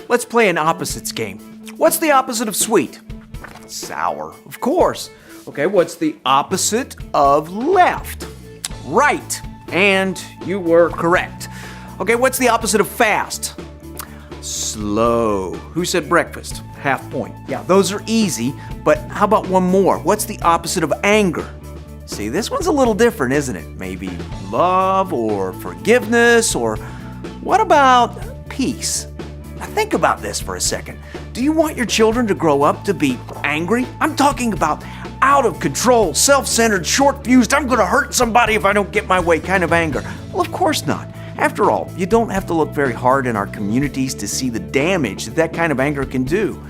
Let's play an opposites game. What's the opposite of sweet? Sour, of course. Okay, what's the opposite of left? Right, and you were correct. Okay, what's the opposite of fast? Slow. Who said breakfast? Half point. Yeah, those are easy, but how about one more? What's the opposite of anger? See, this one's a little different, isn't it? Maybe love or forgiveness, or what about peace? Now think about this for a second. Do you want your children to grow up to be angry? I'm talking about out of control, self-centered, short-fused, I'm gonna hurt somebody if I don't get my way kind of anger. Well, of course not. After all, you don't have to look very hard in our communities to see the damage that kind of anger can do.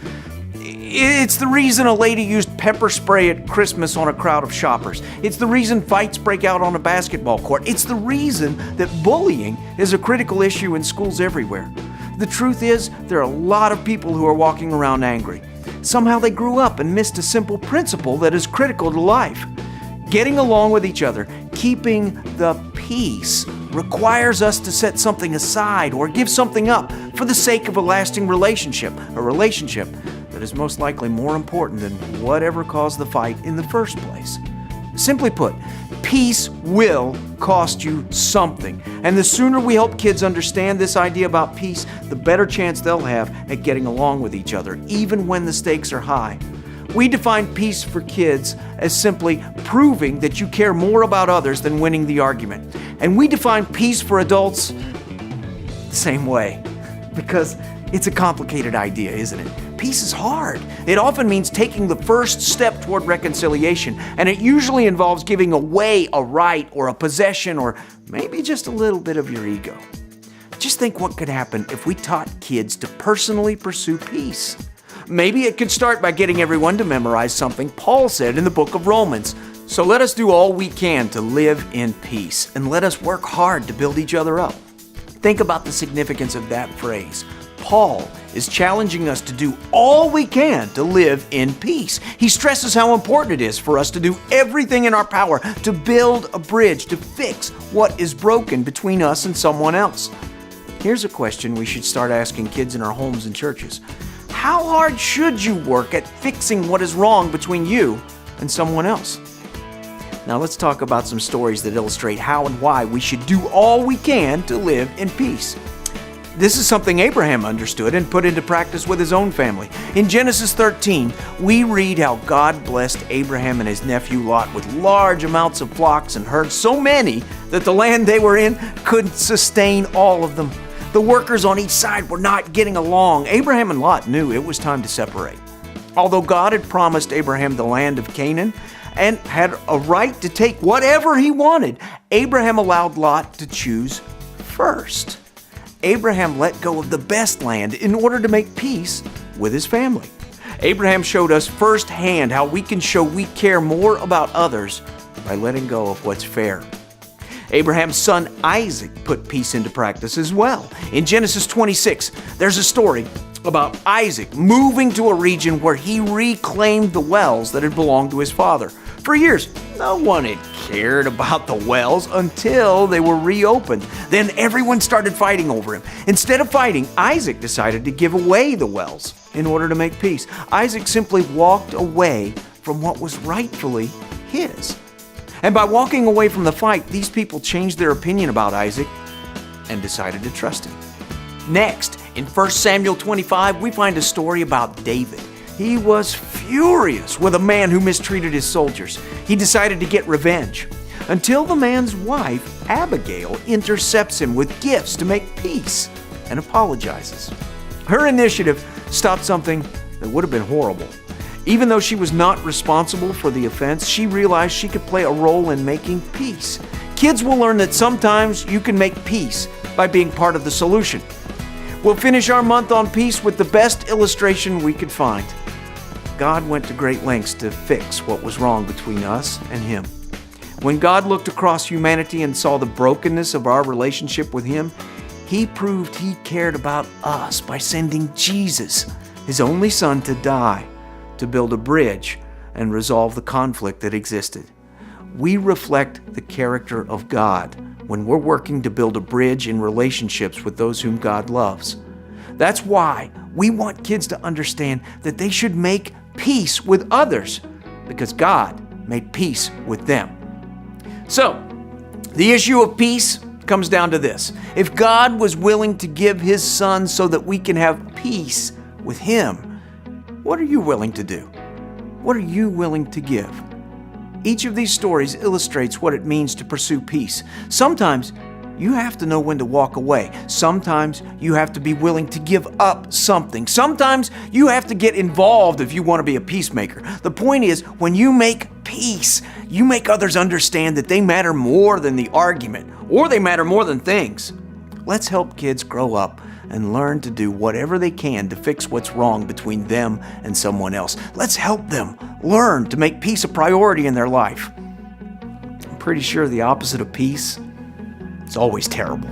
It's the reason a lady used pepper spray at Christmas on a crowd of shoppers. It's the reason fights break out on a basketball court. It's the reason that bullying is a critical issue in schools everywhere. The truth is, there are a lot of people who are walking around angry. Somehow they grew up and missed a simple principle that is critical to life. Getting along with each other, keeping the peace, requires us to set something aside or give something up for the sake of a lasting relationship, a relationship that is most likely more important than whatever caused the fight in the first place. Simply put, peace will cost you something. And the sooner we help kids understand this idea about peace, the better chance they'll have at getting along with each other, even when the stakes are high. We define peace for kids as simply proving that you care more about others than winning the argument. And we define peace for adults the same way, because it's a complicated idea, isn't it? Peace is hard. It often means taking the first step toward reconciliation, and it usually involves giving away a right or a possession or maybe just a little bit of your ego. Just think what could happen if we taught kids to personally pursue peace. Maybe it could start by getting everyone to memorize something Paul said in the book of Romans. So let us do all we can to live in peace, and let us work hard to build each other up. Think about the significance of that phrase. Paul is challenging us to do all we can to live in peace. He stresses how important it is for us to do everything in our power to build a bridge, to fix what is broken between us and someone else. Here's a question we should start asking kids in our homes and churches. How hard should you work at fixing what is wrong between you and someone else? Now let's talk about some stories that illustrate how and why we should do all we can to live in peace. This is something Abraham understood and put into practice with his own family. In Genesis 13, we read how God blessed Abraham and his nephew Lot with large amounts of flocks and herds, so many that the land they were in couldn't sustain all of them. The workers on each side were not getting along. Abraham and Lot knew it was time to separate. Although God had promised Abraham the land of Canaan and had a right to take whatever he wanted, Abraham allowed Lot to choose first. Abraham let go of the best land in order to make peace with his family. Abraham showed us firsthand how we can show we care more about others by letting go of what's fair. Abraham's son Isaac put peace into practice as well. In Genesis 26, there's a story about Isaac moving to a region where he reclaimed the wells that had belonged to his father. For years, no one had cared about the wells until they were reopened. Then everyone started fighting over him. Instead of fighting, Isaac decided to give away the wells in order to make peace. Isaac simply walked away from what was rightfully his. And by walking away from the fight, these people changed their opinion about Isaac and decided to trust him. Next, in 1 Samuel 25, we find a story about David. He was furious with a man who mistreated his soldiers. He decided to get revenge, until the man's wife, Abigail, intercepts him with gifts to make peace and apologizes. Her initiative stopped something that would have been horrible. Even though she was not responsible for the offense, she realized she could play a role in making peace. Kids will learn that sometimes you can make peace by being part of the solution. We'll finish our month on peace with the best illustration we could find. God went to great lengths to fix what was wrong between us and Him. When God looked across humanity and saw the brokenness of our relationship with Him, He proved He cared about us by sending Jesus, His only Son, to die, to build a bridge and resolve the conflict that existed. we reflect the character of God when we're working to build a bridge in relationships with those whom God loves. That's why we want kids to understand that they should make peace with others because God made peace with them. So, the issue of peace comes down to this. If God was willing to give His Son so that we can have peace with Him, what are you willing to do? What are you willing to give? Each of these stories illustrates what it means to pursue peace. Sometimes you have to know when to walk away. Sometimes you have to be willing to give up something. Sometimes you have to get involved if you want to be a peacemaker. The point is, when you make peace, you make others understand that they matter more than the argument, or they matter more than things. Let's help kids grow up and learn to do whatever they can to fix what's wrong between them and someone else. Let's help them learn to make peace a priority in their life. I'm pretty sure the opposite of peace is always terrible.